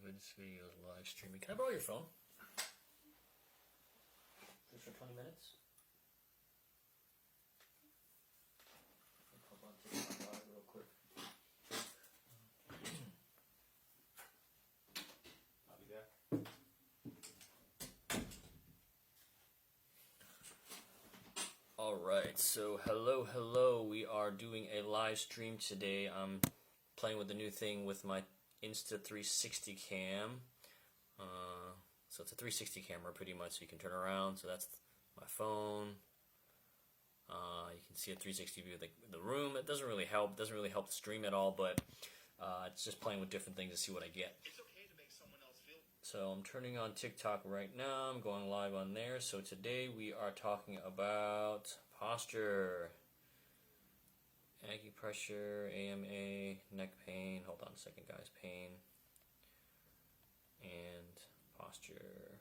This video is live streaming. Can I borrow your phone? Just for 20 minutes? I'll pop on TikTok live real quick. I'll be back. Alright, so hello. We are doing a live stream today. I'm playing with the new thing with my Insta360 cam. So it's a 360 camera pretty much, so you can turn around. So that's my phone. You can see a 360 view of the room. It doesn't really help. It doesn't really help the stream at all, but it's just playing with different things to see what I get. It's okay to make someone else feel. So I'm turning on TikTok right now. I'm going live on there. So today we are talking about posture, acupressure, AMA, neck pain. Hold on a second, guys. Pain and posture.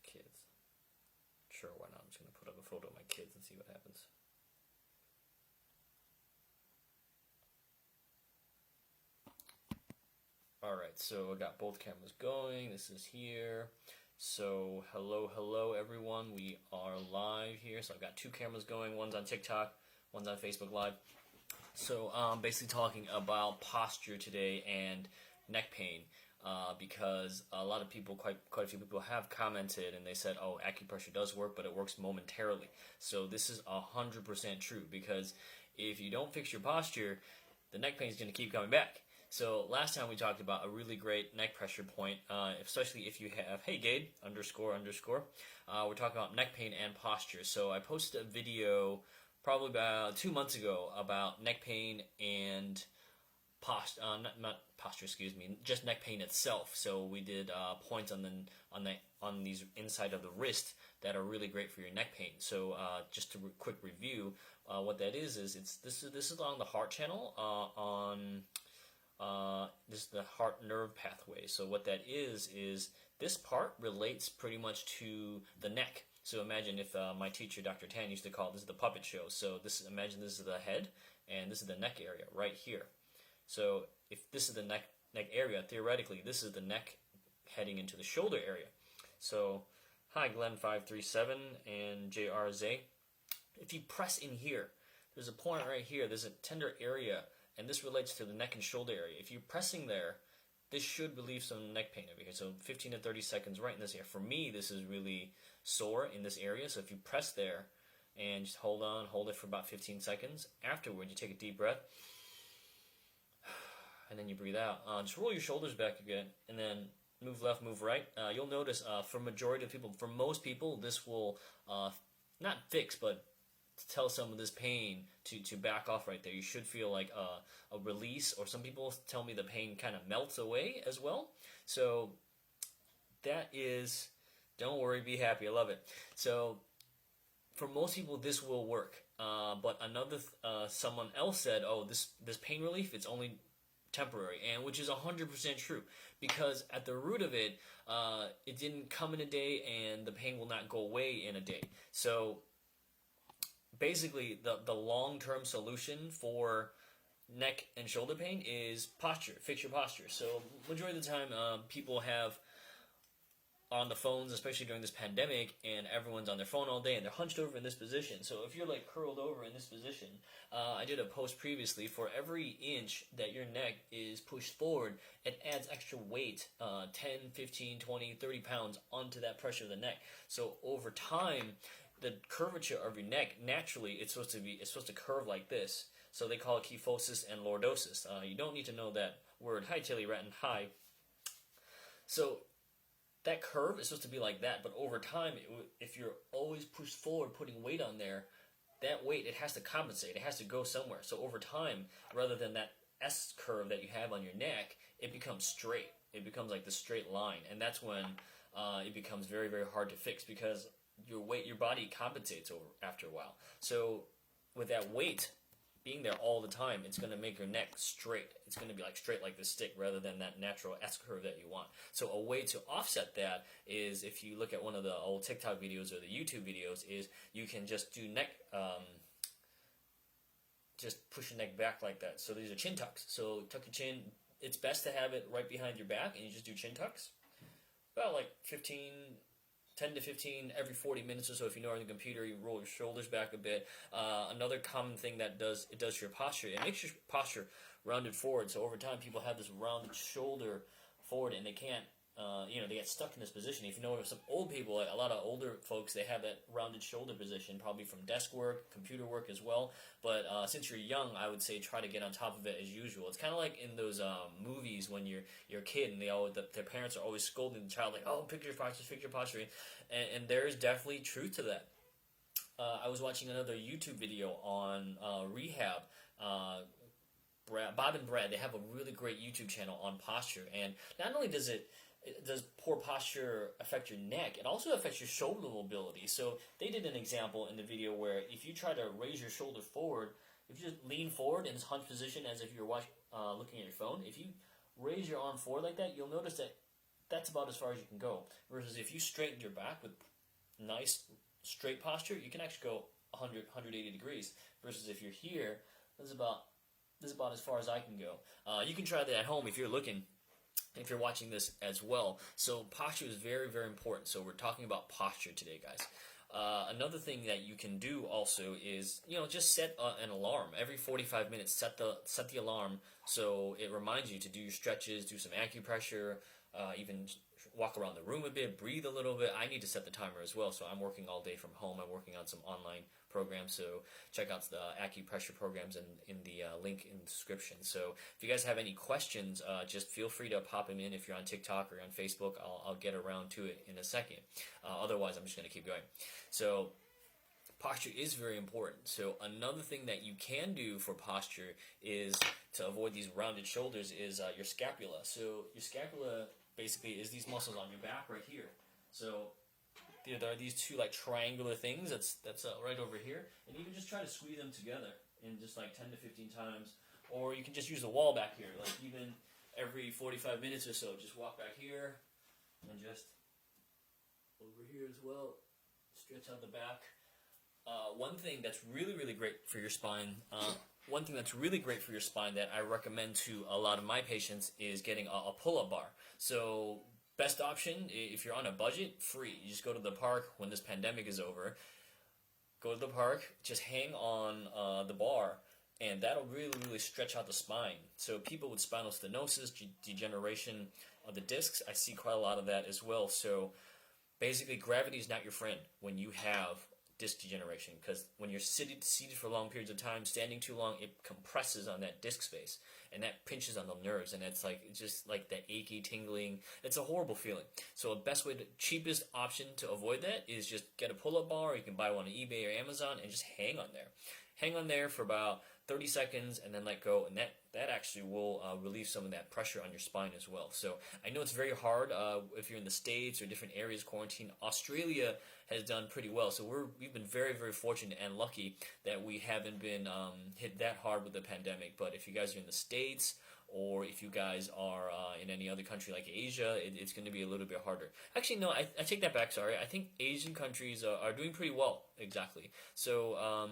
Kids. Sure, why not? I'm just going to put up a photo of my kids and see what happens. Alright, so I got both cameras going. This is here. So, hello everyone. We are live here. So I've got two cameras going. One's on TikTok, one's on Facebook Live. So I'm basically talking about posture today and neck pain. Because a lot of people, quite a few people have commented and they said, oh, acupressure does work, but it works momentarily. So this is 100% true, because if you don't fix your posture, the neck pain is going to keep coming back. So last time we talked about a really great neck pressure point, especially if you have, hey Gabe, __. We're talking about neck pain and posture. So I posted a video probably about 2 months ago about neck pain and not posture, excuse me, just neck pain itself. So we did points on these inside of the wrist that are really great for your neck pain. So just to quick review, what that is this is along the heart channel this is the heart nerve pathway. So what that is this part relates pretty much to the neck. So imagine if my teacher, Dr. Tan, used to call this the puppet show. So imagine this is the head, and this is the neck area right here. So if this is the neck area, theoretically, this is the neck heading into the shoulder area. So, hi Glenn537 and JRZ. If you press in here, there's a point right here. There's a tender area, and this relates to the neck and shoulder area. If you're pressing there, this should relieve some neck pain over here. So 15 to 30 seconds right in this area. For me, this is really sore in this area. So if you press there and just hold it for about 15 seconds. Afterward, you take a deep breath. And then you breathe out. Just roll your shoulders back again, and then move left, move right. You'll notice for majority of people, for most people, this will not fix, but tell some of this pain to back off right there. You should feel like a release, or some people tell me the pain kind of melts away as well. So that is, don't worry, be happy. I love it. So for most people, this will work. But another someone else said, oh, this pain relief, it's only temporary, and which is 100% true, because at the root of it, it didn't come in a day, and the pain will not go away in a day. So basically, the long-term solution for neck and shoulder pain is posture. Fix your posture. So majority of the time, people have on the phones, especially during this pandemic, and everyone's on their phone all day, and they're hunched over in this position. So if you're like curled over in this position, I did a post previously, for every inch that your neck is pushed forward, it adds extra weight, 10, 15, 20, 30 pounds onto that pressure of the neck. So over time, the curvature of your neck, naturally, it's supposed to curve like this. So they call it kyphosis and lordosis. You don't need to know that word. Hi, Tilly Ratton. Hi. So that curve is supposed to be like that, but over time, if you're always pushed forward, putting weight on there, that weight, it has to compensate. It has to go somewhere. So over time, rather than that S curve that you have on your neck, it becomes straight. It becomes like the straight line, and that's when it becomes very, very hard to fix because your body compensates after a while. So with that weight being there all the time, it's going to make your neck straight. It's going to be like straight like the stick rather than that natural S curve that you want. So a way to offset that is, if you look at one of the old TikTok videos or the YouTube videos, is you can just do neck, just push your neck back like that. So these are chin tucks. So tuck your chin. It's best to have it right behind your back, and you just do chin tucks. About like 10 to 15 every 40 minutes or so. If you know on the computer, you roll your shoulders back a bit. Another common thing that does to your posture, it makes your posture rounded forward. So over time, people have this rounded shoulder forward, and they can't, they get stuck in this position. If you know some old people, like a lot of older folks, they have that rounded shoulder position, probably from desk work, computer work as well. But since you're young, I would say try to get on top of it as usual. It's kind of like in those movies when you're a kid and their parents are always scolding the child, like, oh, pick your posture, and there is definitely truth to that. I was watching another YouTube video on rehab. Bob and Brad, they have a really great YouTube channel on posture, and not only does poor posture affect your neck, it also affects your shoulder mobility. So they did an example in the video where if you try to raise your shoulder forward, if you just lean forward in this hunched position as if you're looking at your phone, if you raise your arm forward like that, you'll notice that that's about as far as you can go. Versus if you straighten your back with nice straight posture, you can actually go 180 degrees. Versus if you're here, this is about as far as I can go. You can try that at home if you're watching this as well. So posture is very, very important. So we're talking about posture today, guys. Another thing that you can do also is, just set an alarm. Every 45 minutes, set the alarm so it reminds you to do your stretches, do some acupressure, even walk around the room a bit, breathe a little bit. I need to set the timer as well, so I'm working all day from home. I'm working on some online programs, so check out the acupressure programs in the link in the description. So if you guys have any questions, just feel free to pop them in. If you're on TikTok or on Facebook, I'll get around to it in a second. Otherwise, I'm just going to keep going. So posture is very important. So another thing that you can do for posture is to avoid these rounded shoulders is your scapula. So your scapula basically is these muscles on your back right here. So there are these two like triangular things that's right over here, and you can just try to squeeze them together in just like 10 to 15 times, or you can just use the wall back here, like even every 45 minutes or so, just walk back here and just over here as well, stretch out the back. One thing that's really, really great for your spine, that I recommend to a lot of my patients is getting a pull-up bar. So best option, if you're on a budget, free. You just go to the park when this pandemic is over. Go to the park, just hang on the bar, and that'll really, really stretch out the spine. So people with spinal stenosis, degeneration of the discs, I see quite a lot of that as well. So basically, gravity is not your friend when you have disc degeneration, because when you're seated for long periods of time, standing too long, it compresses on that disc space, and that pinches on the nerves, and it's just like that achy, tingling. It's a horrible feeling. So the cheapest option to avoid that is just get a pull-up bar. Or you can buy one on eBay or Amazon and just hang on there. Hang on there for about 30 seconds and then let go, and that actually will relieve some of that pressure on your spine as well. So I know it's very hard if you're in the States or different areas quarantine. Australia has done pretty well, so we've been very, very fortunate and lucky that we haven't been hit that hard with the pandemic. But if you guys are in the States, or if you guys are in any other country like Asia, it's going to be a little bit harder. Actually, no, I take that back, sorry. I think Asian countries are doing pretty well, exactly. So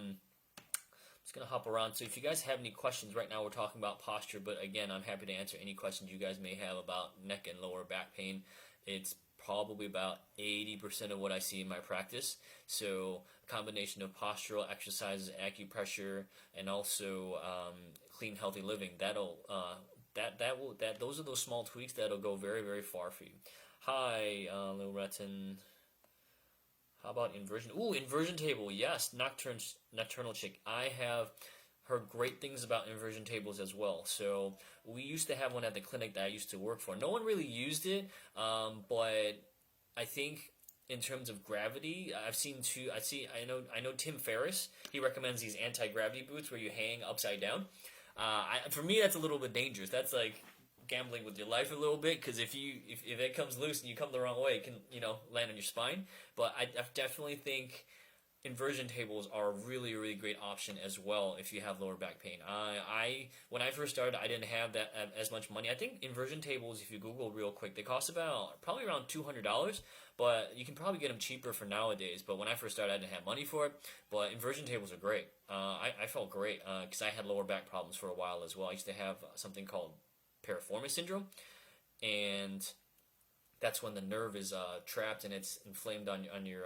just going to hop around. So if you guys have any questions, right now we're talking about posture, but again, I'm happy to answer any questions you guys may have about neck and lower back pain. It's probably about 80% of what I see in my practice. So a combination of postural exercises, acupressure, and also clean, healthy living. Those are those small tweaks that'll go very, very far for you. Hi, Lil Retin. How about inversion? Ooh, inversion table, yes. Nocturnal chick. I have heard great things about inversion tables as well. So we used to have one at the clinic that I used to work for. No one really used it, but I think in terms of gravity, I know Tim Ferriss. He recommends these anti-gravity boots where you hang upside down. For me, that's a little bit dangerous. That's like gambling with your life a little bit, because if it comes loose and you come the wrong way, it can land on your spine. But I definitely think inversion tables are a really, really great option as well if you have lower back pain. When I first started, I didn't have that as much money. I think inversion tables, if you Google real quick, they cost probably around $200, but you can probably get them cheaper for nowadays. But when I first started, I didn't have money for it. But inversion tables are great. I felt great because I had lower back problems for a while as well. I used to have something called piriformis syndrome, and that's when the nerve is trapped and it's inflamed on your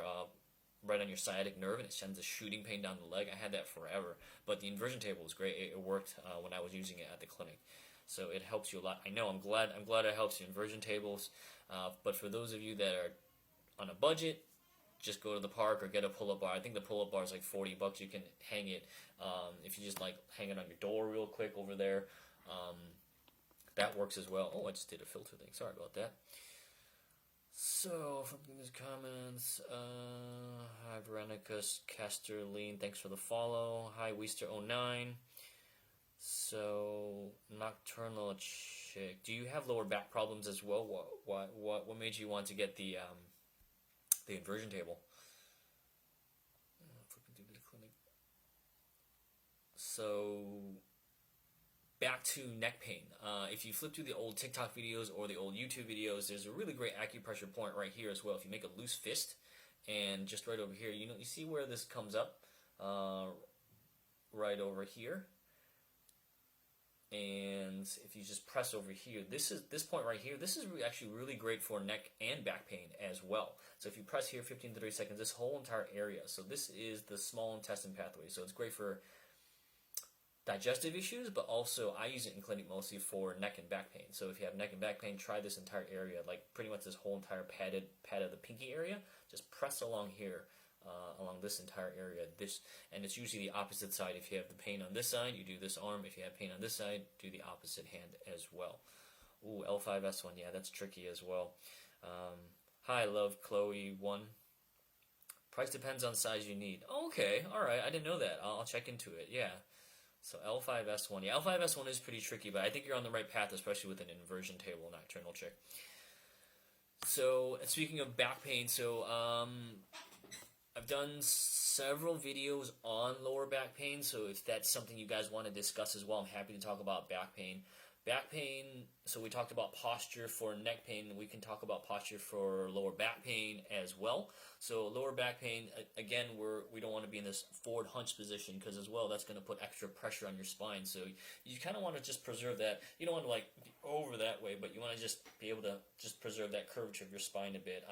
right on your sciatic nerve, and it sends a shooting pain down the leg. I had that forever, but the inversion table was great. It worked when I was using it at the clinic, so it helps you a lot. I know. I'm glad it helps you. Inversion tables, but for those of you that are on a budget, just go to the park or get a pull-up bar. I think the pull-up bar is like $40. You can hang it if you just like hang it on your door real quick over there. That works as well. Oh, I just did a filter thing. Sorry about that. So, from these comments, hi Veronica Casterline, thanks for the follow. Hi Weister09. So, nocturnal chick, do you have lower back problems as well? What made you want to get the inversion table? So, back to neck pain. If you flip through the old TikTok videos or the old YouTube videos, there's a really great acupressure point right here as well. If you make a loose fist, and just right over here, you see where this comes up, right over here. And if you just press over here, this point right here, this is actually really great for neck and back pain as well. So if you press here 15 to 30 seconds, this whole entire area. So this is the small intestine pathway. So it's great for digestive issues, but also I use it in clinic mostly for neck and back pain. So if you have neck and back pain, try this entire area, like pretty much this whole entire pad of the pinky area. Just press along here, along this entire area. And it's usually the opposite side. If you have the pain on this side, you do this arm. If you have pain on this side, do the opposite hand as well. Ooh, L5S1, yeah, that's tricky as well. Hi, love Chloe 1. Price depends on size you need. Oh, okay, all right, I didn't know that. I'll check into it. Yeah. So L5S1. Yeah, L5S1 is pretty tricky, but I think you're on the right path, especially with an inversion table nocturnal chick. So, speaking of back pain, so I've done several videos on lower back pain, so if that's something you guys want to discuss as well, I'm happy to talk about back pain. Back pain, so we talked about posture for neck pain, and we can talk about posture for lower back pain as well. So lower back pain, again, we don't want to be in this forward hunch position, because as well, that's going to put extra pressure on your spine. So you kind of want to just preserve that. You don't want to like be over that way, but you want to just be able to just preserve that curvature of your spine a bit.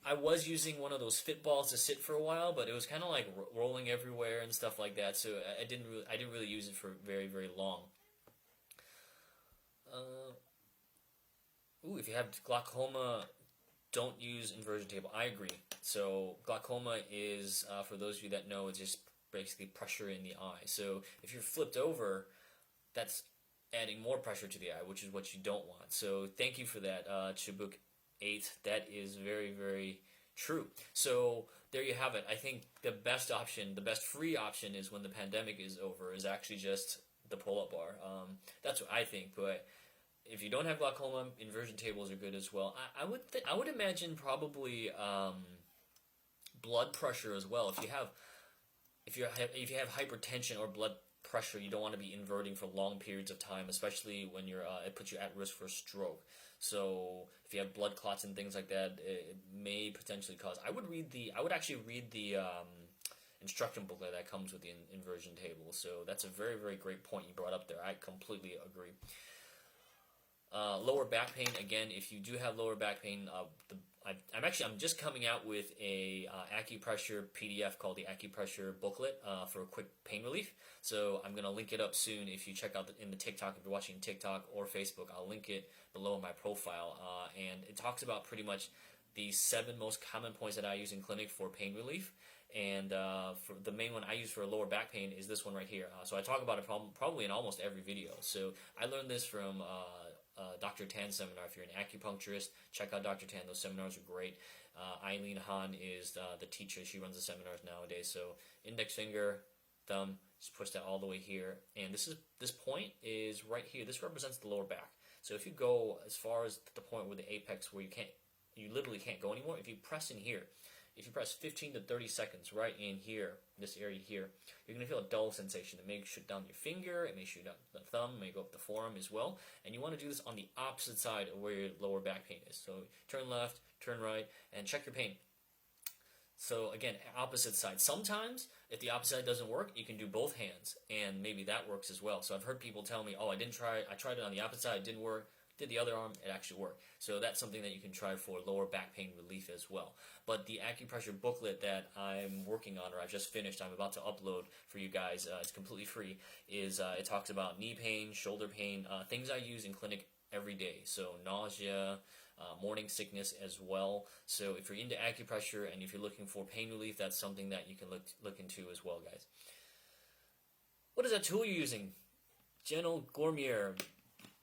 I was using one of those fit balls to sit for a while, but it was kind of like rolling everywhere and stuff like that. So I didn't really use it for very, very long. If you have glaucoma, don't use inversion table. I agree. So glaucoma is, for those of you that know, it's just basically pressure in the eye. So if you're flipped over, that's adding more pressure to the eye, which is what you don't want. So thank you for that, Chibuk 8. That is very, very true. So there you have it. I think the best option, the best free option is when the pandemic is over, is actually just the pull-up bar. That's what I think, but if you don't have glaucoma, inversion tables are good as well. I would imagine probably blood pressure as well. If you have hypertension or blood pressure, you don't want to be inverting for long periods of time, especially when it puts you at risk for stroke. So if you have blood clots and things like that, it may potentially cause. I would actually read the instruction booklet that comes with the inversion table. So that's a very, very great point you brought up there. I completely agree. Lower back pain, again, if you do have lower back pain, I'm just coming out with a acupressure PDF called the Acupressure booklet for quick pain relief. So I'm going to link it up soon. If you check out in the TikTok, if you're watching TikTok or Facebook, I'll link it below in my profile. And it talks about pretty much the 7 most common points that I use in clinic for pain relief. And for the main one I use for lower back pain is this one right here. So I talk about it probably in almost every video. So I learned this from Dr. Tan's seminar. If you're an acupuncturist, check out Dr. Tan. Those seminars are great. Eileen Han is the teacher. She runs the seminars nowadays. So index finger, thumb, Just push that all the way here, and this point is right here. This represents the lower back. So if you go as far as the point where the apex, where you literally can't go anymore. If you press in here, if you press 15 to 30 seconds right in here, this area here, you're going to feel a dull sensation. It may shoot down your finger, it may shoot down the thumb, it may go up the forearm as well. And you want to do this on the opposite side of where your lower back pain is. So turn left, turn right, and check your pain. So again, opposite side. Sometimes, if the opposite side doesn't work, you can do both hands, and maybe that works as well. So I've heard people tell me, oh, I tried it on the opposite side, it didn't work. Did the other arm, it actually worked. So that's something that you can try for lower back pain relief as well. But the acupressure booklet that I'm working on, or I've just finished, I'm about to upload for you guys, it's completely free, is it talks about knee pain, shoulder pain, things I use in clinic every day. So nausea, morning sickness as well. So if you're into acupressure and if you're looking for pain relief, that's something that you can look into as well, guys. What is that tool you're using? Gentle Gourmier.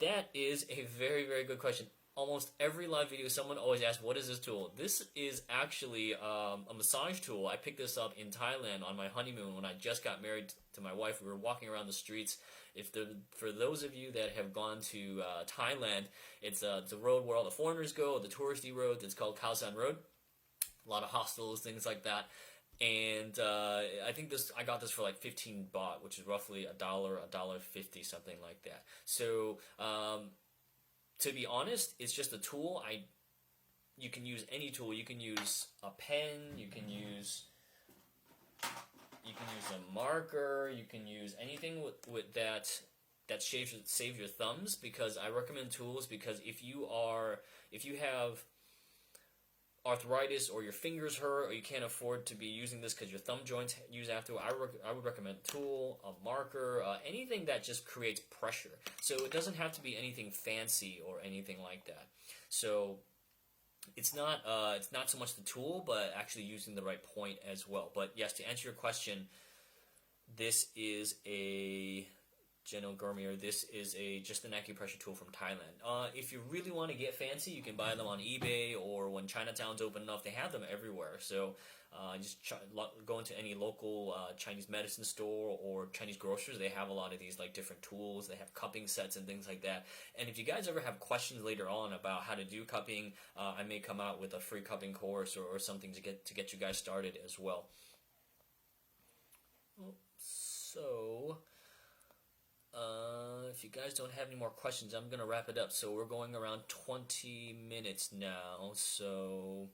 That is a very, very good question. Almost every live video, someone always asks, what is this tool? This is actually a massage tool. I picked this up in Thailand on my honeymoon when I just got married to my wife. We were walking around the streets. For those of you that have gone to Thailand, it's a road where all the foreigners go, the touristy road. It's called Khao San Road. A lot of hostels, things like that. And I think I got this for like 15 baht, which is roughly $1.50, something like that. So to be honest, it's just a tool. You can use any tool. You can use a pen. You can use a marker. You can use anything with that saves your thumbs. Because I recommend tools, because if you have arthritis or your fingers hurt or you can't afford to be using this because your thumb joints use after, I would recommend a tool, a marker, anything that just creates pressure. So it doesn't have to be anything fancy or anything like that. So it's not so much the tool, but actually using the right point as well. But yes, to answer your question, this is a Gentle Gourmier. This is just an acupressure tool from Thailand. If you really want to get fancy, you can buy them on eBay, or when Chinatown's open enough, they have them everywhere. So just go into any local Chinese medicine store or Chinese grocers. They have a lot of these like different tools. They have cupping sets and things like that. And if you guys ever have questions later on about how to do cupping, I may come out with a free cupping course or something to get you guys started as well. So if you guys don't have any more questions, I'm going to wrap it up. So we're going around 20 minutes now, so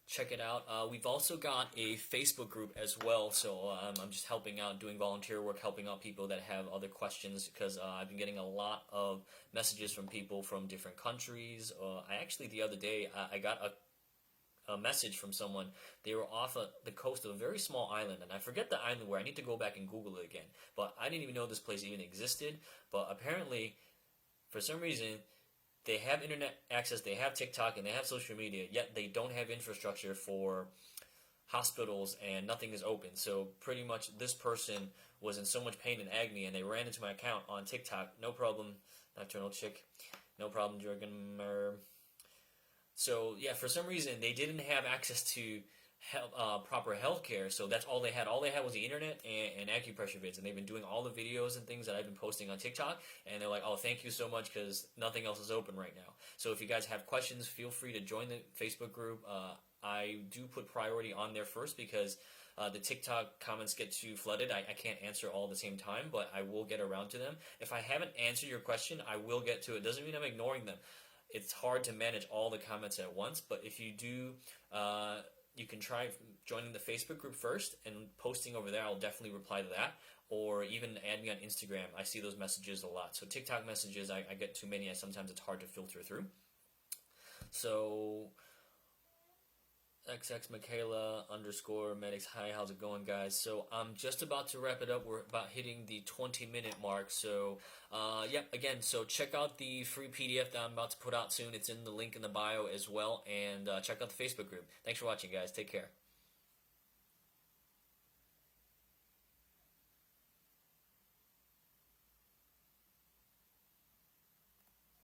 check it out. We've also got a Facebook group as well, so I'm just helping out, doing volunteer work, helping out people that have other questions, because I've been getting a lot of messages from people from different countries. I actually, the other day, I got a message from someone. They were off the coast of a very small island, and I forget the island where. I need to go back and Google it again, but I didn't even know this place even existed. But apparently, for some reason, they have internet access, they have TikTok, and they have social media, yet they don't have infrastructure for hospitals, and nothing is open. So pretty much this person was in so much pain and agony, and they ran into my account on TikTok. No problem, Nocturnal Chick. No problem, Jorgen. So yeah, for some reason they didn't have access to proper health care, so that's all they had. All they had was the internet and acupressure vids, and they've been doing all the videos and things that I've been posting on TikTok, and they're like, oh, thank you so much, because nothing else is open right now. So if you guys have questions, feel free to join the Facebook group. I do put priority on there first, because the TikTok comments get too flooded. I can't answer all at the same time, but I will get around to them. If I haven't answered your question, I will get to it. Doesn't mean I'm ignoring them. It's hard to manage all the comments at once, but if you do, you can try joining the Facebook group first and posting over there. I'll definitely reply to that, or even add me on Instagram. I see those messages a lot. So TikTok messages, I get too many, and sometimes it's hard to filter through. So XX Michaela _ medics. Hi, how's it going, guys? So I'm just about to wrap it up. We're about hitting the 20-minute mark. So again, so check out the free PDF that I'm about to put out soon. It's in the link in the bio as well, and check out the Facebook group. Thanks for watching, guys. Take care.